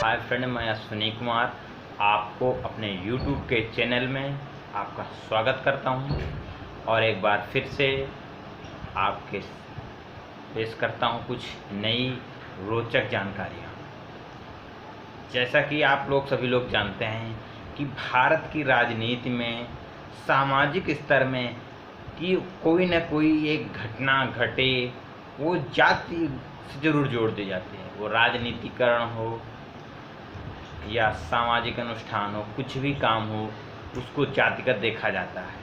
Hi friend, मैं अश्विनी कुमार आपको अपने YouTube के चैनल में आपका स्वागत करता हूं और एक बार फिर से आपके पेश करता हूं कुछ नई रोचक जानकारियां। जैसा कि आप लोग सभी लोग जानते हैं कि भारत की राजनीति में सामाजिक स्तर में कि कोई न कोई एक घटना घटे वो जाति से ज़रूर जोड़ दी जाती है। वो राजनीतिकरण हो या सामाजिक अनुष्ठान हो, कुछ भी काम हो, उसको जातिगत देखा जाता है।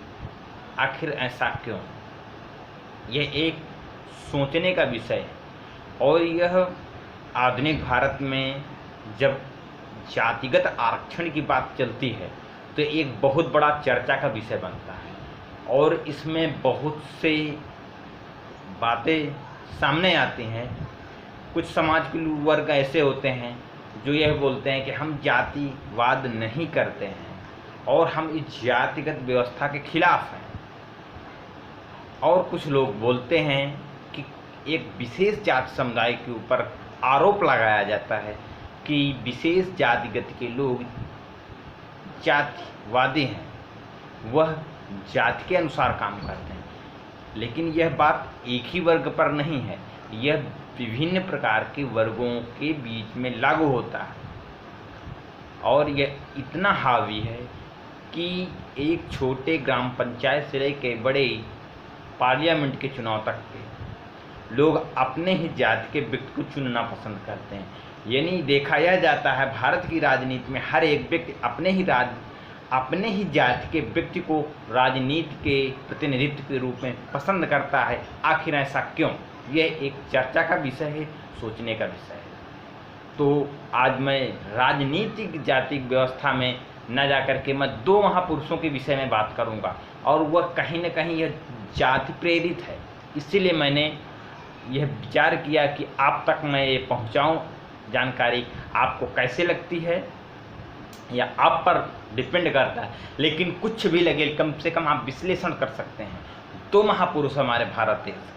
आखिर ऐसा क्यों? यह एक सोचने का विषय है और यह आधुनिक भारत में जब जातिगत आरक्षण की बात चलती है तो एक बहुत बड़ा चर्चा का विषय बनता है और इसमें बहुत से बातें सामने आती हैं। कुछ समाज के वर्ग ऐसे होते हैं जो यह बोलते हैं कि हम जातिवाद नहीं करते हैं और हम इस जातिगत व्यवस्था के खिलाफ हैं, और कुछ लोग बोलते हैं कि एक विशेष जाति समुदाय के ऊपर आरोप लगाया जाता है कि विशेष जातिगत के लोग जातिवादी हैं, वह जाति के अनुसार काम करते हैं। लेकिन यह बात एक ही वर्ग पर नहीं है, यह विभिन्न प्रकार के वर्गों के बीच में लागू होता है और यह इतना हावी है कि एक छोटे ग्राम पंचायत से लेकर बड़े पार्लियामेंट के चुनाव तक के लोग अपने ही जाति के व्यक्ति को चुनना पसंद करते हैं। यानी देखा यह जाता है भारत की राजनीति में हर एक व्यक्ति अपने ही जाति के व्यक्ति को राजनीति के प्रतिनिधित्व के रूप में पसंद करता है। आखिर ऐसा क्यों? यह एक चर्चा का विषय है, सोचने का विषय है। तो आज मैं राजनीतिक जातिक व्यवस्था में न जाकर के मैं दो महापुरुषों के विषय में बात करूंगा और वह कहीं न कहीं यह जाति प्रेरित है। इसीलिए मैंने यह विचार किया कि आप तक मैं ये पहुंचाऊं। जानकारी आपको कैसे लगती है या आप पर डिपेंड करता है, लेकिन कुछ भी लगे कम से कम आप विश्लेषण कर सकते हैं। दो महापुरुष हमारे भारत देश के,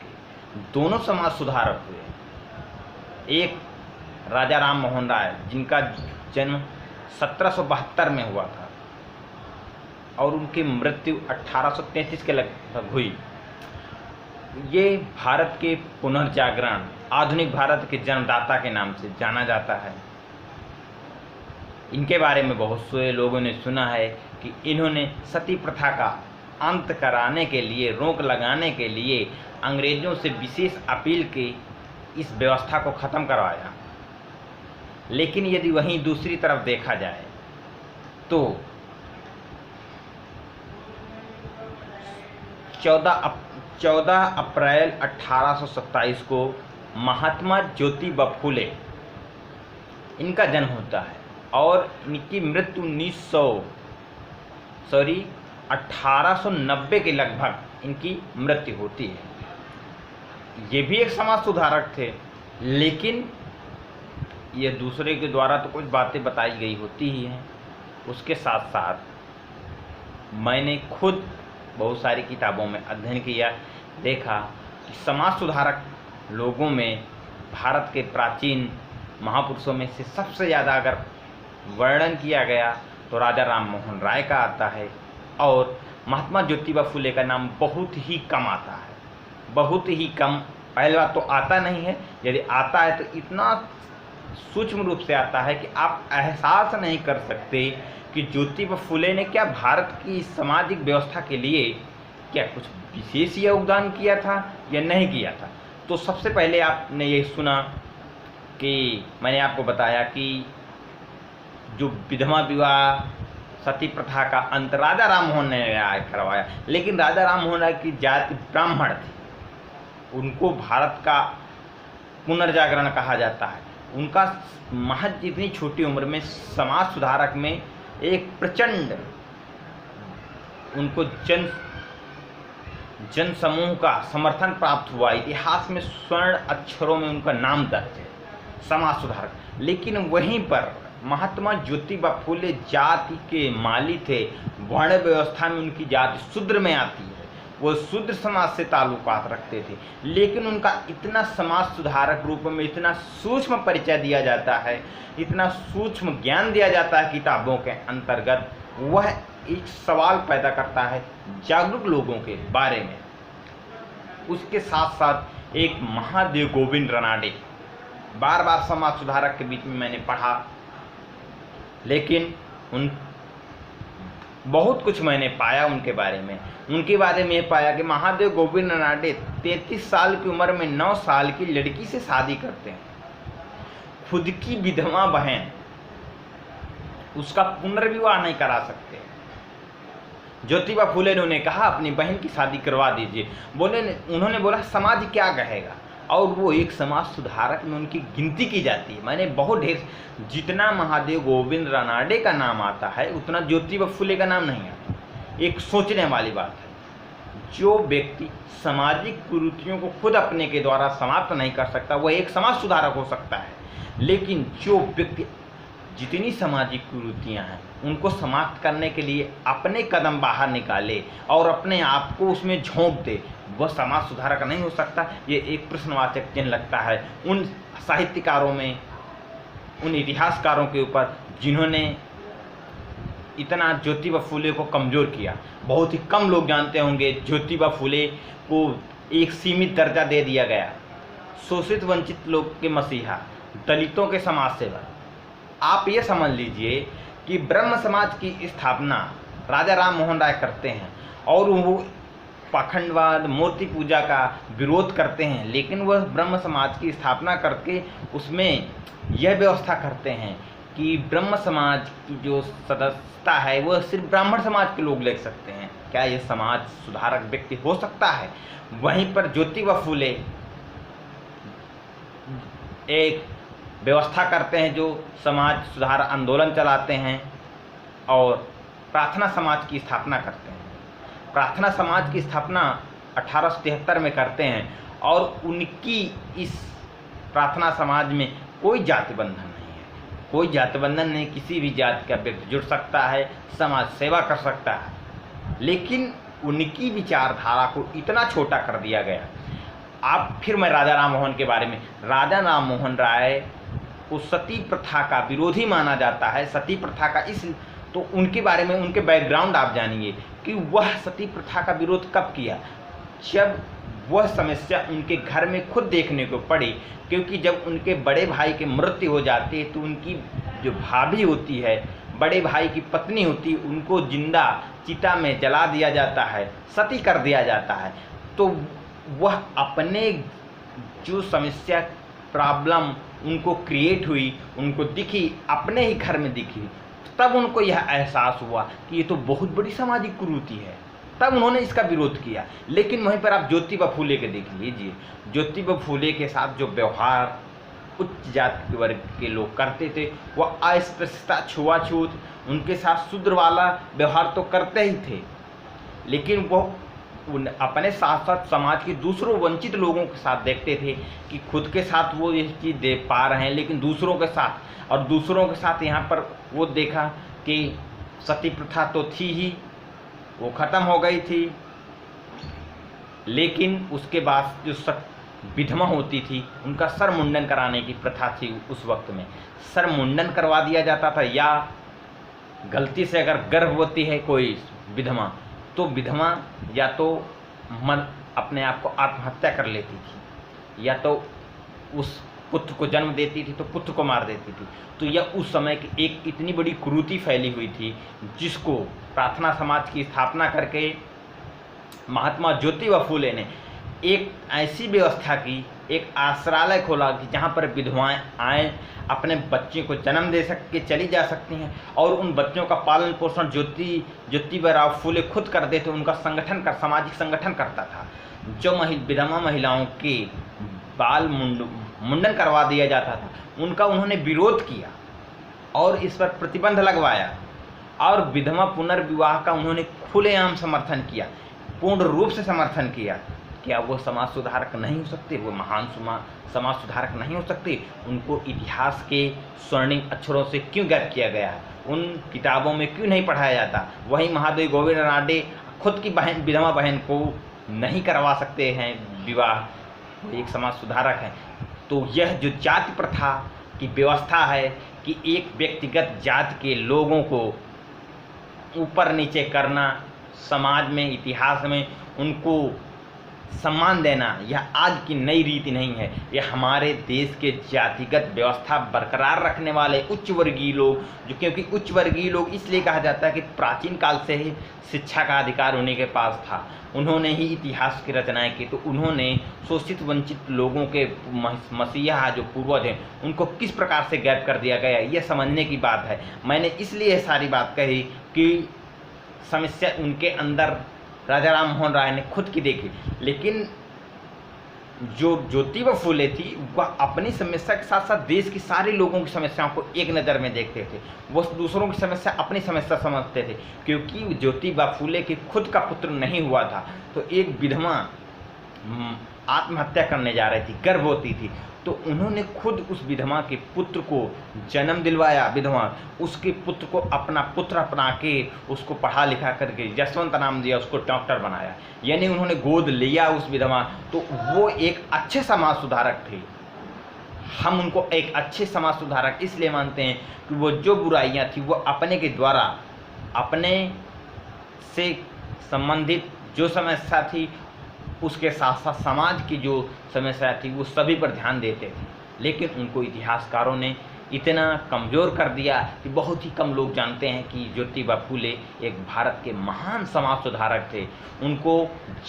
दोनों समाज सुधारक हुए। एक राजा राम मोहन राय, जिनका जन्म 1772 में हुआ था और उनकी मृत्यु 1833 के लगभग हुई। ये भारत के पुनर्जागरण, आधुनिक भारत के जन्मदाता के नाम से जाना जाता है। इनके बारे में बहुत से लोगों ने सुना है कि इन्होंने सती प्रथा का अंत कराने के लिए, रोक लगाने के लिए अंग्रेजों से विशेष अपील की इस व्यवस्था को ख़त्म करवाया। लेकिन यदि वहीं दूसरी तरफ देखा जाए तो 14 अप्रैल 1827 को महात्मा ज्योतिबा फुले इनका जन्म होता है और इनकी मृत्यु 1890 के लगभग इनकी मृत्यु होती है। ये भी एक समाज सुधारक थे, लेकिन ये दूसरे के द्वारा तो कुछ बातें बताई गई होती ही हैं। उसके साथ साथ मैंने खुद बहुत सारी किताबों में अध्ययन किया, देखा कि समाज सुधारक लोगों में भारत के प्राचीन महापुरुषों में से सबसे ज़्यादा अगर वर्णन किया गया तो राजा राम मोहन राय का आता है और महात्मा ज्योतिबा फुले का नाम बहुत ही कम आता है। बहुत ही कम, पहली बात तो आता नहीं है, यदि आता है तो इतना सूक्ष्म रूप से आता है कि आप एहसास नहीं कर सकते कि ज्योतिबा फुले ने क्या भारत की सामाजिक व्यवस्था के लिए क्या कुछ विशेष योगदान किया था या नहीं किया था। तो सबसे पहले आपने ये सुना कि मैंने आपको बताया कि जो विधवा विवाह सती प्रथा का अंत राजा राम मोहन ने करवाया, लेकिन राजा राम मोहन राय की जाति ब्राह्मण थी। उनको भारत का पुनर्जागरण कहा जाता है। उनका महज इतनी छोटी उम्र में समाज सुधारक में एक प्रचंड उनको जन समूह का समर्थन प्राप्त हुआ। इतिहास में स्वर्ण अक्षरों में उनका नाम दर्ज है, समाज सुधारक। लेकिन वहीं पर महात्मा ज्योतिबा फुले जाति के माली थे। वर्ण व्यवस्था में उनकी जाति शूद्र में आती है। वो शूद्र समाज से ताल्लुकात रखते थे, लेकिन उनका इतना समाज सुधारक रूप में इतना सूक्ष्म परिचय दिया जाता है, इतना सूक्ष्म ज्ञान दिया जाता है किताबों के अंतर्गत, वह एक सवाल पैदा करता है जागरूक लोगों के बारे में। उसके साथ साथ एक महादेव गोविंद रानाडे, बार बार समाज सुधारक के बीच में मैंने पढ़ा, लेकिन उन बहुत कुछ मैंने पाया उनके बारे में। उनके बारे में ये पाया कि महादेव गोविंद रानाडे 33 साल की उम्र में 9 साल की लड़की से शादी करते हैं। खुद की विधवा बहन, उसका पुनर्विवाह नहीं करा सकते। ज्योतिबा फुले ने उन्हें कहा अपनी बहन की शादी करवा दीजिए। उन्होंने बोला समाज क्या कहेगा, और वो एक समाज सुधारक में उनकी गिनती की जाती है। मैंने बहुत ढेर, जितना महादेव गोविंद रानाडे का नाम आता है उतना ज्योतिबा फुले का नाम नहीं आता। एक सोचने वाली बात है, जो व्यक्ति सामाजिक कुरीतियों को खुद अपने के द्वारा समाप्त नहीं कर सकता वह एक समाज सुधारक हो सकता है, लेकिन जो व्यक्ति जितनी सामाजिक कुरीतियाँ हैं उनको समाप्त करने के लिए अपने कदम बाहर निकाले और अपने आप को उसमें झोंक दे, वह समाज सुधारक नहीं हो सकता। ये एक प्रश्नवाचक चिन्ह लगता है उन साहित्यकारों में, उन इतिहासकारों के ऊपर जिन्होंने इतना ज्योतिबा फुले को कमज़ोर किया। बहुत ही कम लोग जानते होंगे ज्योतिबा फुले को एक सीमित दर्जा दे दिया गया, शोषित वंचित लोग के मसीहा, दलितों के समाज सेवक। आप ये समझ लीजिए कि ब्रह्म समाज की स्थापना राजा राम मोहन राय करते हैं और वो पाखंडवाद, मूर्ति पूजा का विरोध करते हैं, लेकिन वह ब्रह्म समाज की स्थापना करके उसमें यह व्यवस्था करते हैं कि ब्रह्म समाज की जो सदस्यता है वह सिर्फ ब्राह्मण समाज के लोग ले सकते हैं। क्या यह समाज सुधारक व्यक्ति हो सकता है? वहीं पर ज्योतिबा फुले एक व्यवस्था करते हैं जो समाज सुधार आंदोलन चलाते हैं और प्रार्थना समाज की स्थापना करते हैं। प्रार्थना समाज की स्थापना 1873 में करते हैं और उनकी इस प्रार्थना समाज में कोई जाति बंधन नहीं है, कोई जाति बंधन नहीं, किसी भी जाति का व्यक्ति जुड़ सकता है, समाज सेवा कर सकता है, लेकिन उनकी विचारधारा को इतना छोटा कर दिया गया। आप फिर मैं राजा राम मोहन के बारे में, राजा राम मोहन राय को सती प्रथा का विरोधी माना जाता है। सती प्रथा का तो उनके बारे में, उनके बैकग्राउंड आप जानिए कि वह सती प्रथा का विरोध कब किया, जब वह समस्या उनके घर में खुद देखने को पड़ी। क्योंकि जब उनके बड़े भाई की मृत्यु हो जाती है तो उनकी जो भाभी होती है, बड़े भाई की पत्नी होती है, उनको जिंदा चिता में जला दिया जाता है, सती कर दिया जाता है। तो वह अपने जो समस्या, प्रॉब्लम उनको क्रिएट हुई, उनको दिखी, अपने ही घर में दिखी, तब उनको यह एहसास हुआ कि ये तो बहुत बड़ी सामाजिक कुरीति है। तब उन्होंने इसका विरोध किया। लेकिन वहीं पर आप ज्योतिबा फुले के देख लीजिए, ज्योतिबा फुले के साथ जो व्यवहार उच्च जाति वर्ग के लोग करते थे, वह अस्पृश्यता, छुआछूत, उनके साथ शूद्र वाला व्यवहार तो करते ही थे, लेकिन वह अपने साथ साथ समाज के दूसरों वंचित लोगों के साथ देखते थे कि खुद के साथ वो ये चीज़ दे पा रहे हैं, लेकिन दूसरों के साथ, और दूसरों के साथ यहाँ पर वो देखा कि सती प्रथा तो थी ही, वो ख़त्म हो गई थी, लेकिन उसके बाद जो विधवा होती थी उनका सर मुंडन कराने की प्रथा थी। उस वक्त में सर मुंडन करवा दिया जाता था, या गलती से अगर गर्भवती है कोई विधवा तो विधवा या तो अपने आप को आत्महत्या कर लेती थी, या तो उस पुत्र को जन्म देती थी तो पुत्र को मार देती थी। तो यह उस समय की एक इतनी बड़ी कुरीति फैली हुई थी, जिसको प्रार्थना समाज की स्थापना करके महात्मा ज्योतिबा फुले ने एक ऐसी व्यवस्था की, एक आश्रालय खोला कि जहाँ पर विधवाएं आएँ, अपने बच्चे को जन्म दे के चली जा सकती हैं, और उन बच्चों का पालन पोषण ज्योतिबा राव फुले खुद कर देते। उनका सामाजिक संगठन करता था। जो विधवा महिलाओं के बाल मुंडन करवा दिया जाता था, उनका उन्होंने विरोध किया और इस पर प्रतिबंध लगवाया, और विधवा पुनर्विवाह का उन्होंने खुलेआम समर्थन किया, पूर्ण रूप से समर्थन किया। क्या वो समाज सुधारक नहीं हो सकते? वो महान समाज सुधारक नहीं हो सकते? उनको इतिहास के स्वर्णिम अक्षरों से क्यों गैद किया गया है? उन किताबों में क्यों नहीं पढ़ाया जाता? वहीं महादेव गोविंद रानाडे खुद की विधवा बहन को नहीं करवा सकते हैं विवाह, वो एक समाज सुधारक हैं। तो यह जो जाति प्रथा की व्यवस्था है कि एक व्यक्तिगत जाति के लोगों को ऊपर नीचे करना, समाज में, इतिहास में उनको सम्मान देना, यह आज की नई रीति नहीं है। यह हमारे देश के जातिगत व्यवस्था बरकरार रखने वाले उच्च वर्गीय लोग, जो क्योंकि उच्च वर्गीय लोग इसलिए कहा जाता है कि प्राचीन काल से ही शिक्षा का अधिकार उन्हीं के पास था, उन्होंने ही इतिहास की रचनाएं की, तो उन्होंने शोषित वंचित लोगों के मसीहा जो पूर्वज हैं उनको किस प्रकार से गैप कर दिया गया, यह समझने की बात है। मैंने इसलिए सारी बात कही कि समस्या उनके अंदर राजा राम मोहन राय ने खुद की देखी, लेकिन जो ज्योतिबा फूले थी वह अपनी समस्या के साथ साथ देश की सारे लोगों की समस्याओं को एक नज़र में देखते थे। वो दूसरों की समस्या अपनी समस्या समझते थे, क्योंकि ज्योतिबा फूले के खुद का पुत्र नहीं हुआ था, तो एक विधवा आत्महत्या करने जा रही थी, गर्भवती थी, तो उन्होंने खुद उस विधवा के पुत्र को जन्म दिलवाया। विधवा उसके पुत्र को अपना पुत्र अपना के उसको पढ़ा लिखा करके जसवंत नाम दिया, उसको डॉक्टर बनाया, यानी उन्होंने गोद लिया उस विधवा। तो वो एक अच्छे समाज सुधारक थे। हम उनको एक अच्छे समाज सुधारक इसलिए मानते हैं कि वो जो बुराइयां थी वो अपने के द्वारा, अपने से संबंधित जो समस्या थी उसके साथ साथ समाज की जो समस्या थी वो सभी पर ध्यान देते थे, लेकिन उनको इतिहासकारों ने इतना कमज़ोर कर दिया कि बहुत ही कम लोग जानते हैं कि ज्योतिबा फूले एक भारत के महान समाज सुधारक थे। उनको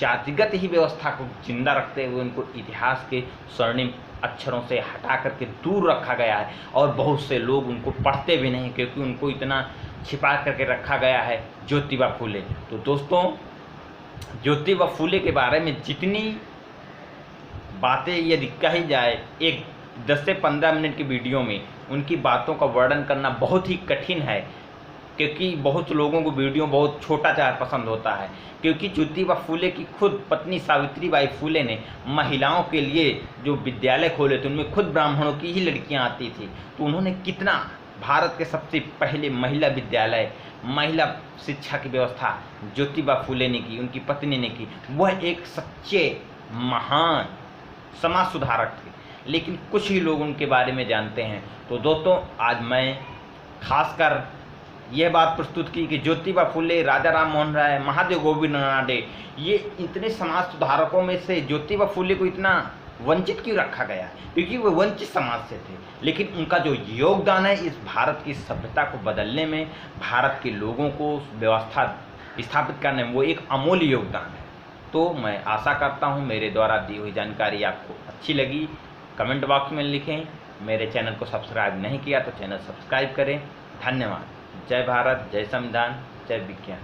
जातिगत ही व्यवस्था को जिंदा रखते हुए उनको इतिहास के स्वर्णिम अक्षरों से हटा करके दूर रखा गया है, और बहुत से लोग उनको पढ़ते भी नहीं क्योंकि उनको इतना छिपा करके रखा गया है ज्योतिबा फूले। तो दोस्तों, ज्योतिबा फूले के बारे में जितनी बातें यदि कही जाए, एक 10 से 15 मिनट की वीडियो में उनकी बातों का वर्णन करना बहुत ही कठिन है, क्योंकि बहुत लोगों को वीडियो बहुत छोटा पसंद होता है। क्योंकि ज्योतिबा फूले की खुद पत्नी सावित्रीबाई फूले ने महिलाओं के लिए जो विद्यालय खोले थे उनमें खुद ब्राह्मणों की ही लड़कियां आती थी, तो उन्होंने कितना भारत के सबसे पहले महिला विद्यालय, महिला शिक्षा की व्यवस्था ज्योतिबा फूले ने की, उनकी पत्नी ने की। वह एक सच्चे महान समाज सुधारक थे, लेकिन कुछ ही लोग उनके बारे में जानते हैं। तो दोस्तों, आज मैं खासकर यह बात प्रस्तुत की कि ज्योतिबा फूले, राजा राम मोहन राय, महादेव गोविंद रानडे, ये इतने समाज सुधारकों में से ज्योतिबा फूले को इतना वंचित क्यों रखा गया, क्योंकि वो वंचित समाज से थे, लेकिन उनका जो योगदान है इस भारत की सभ्यता को बदलने में, भारत के लोगों को व्यवस्था स्थापित करने में, वो एक अमूल्य योगदान है। तो मैं आशा करता हूँ मेरे द्वारा दी हुई जानकारी आपको अच्छी लगी। कमेंट बॉक्स में लिखें। मेरे चैनल को सब्सक्राइब नहीं किया तो चैनल सब्सक्राइब करें। धन्यवाद। जय भारत, जय संविधान, जय विज्ञान।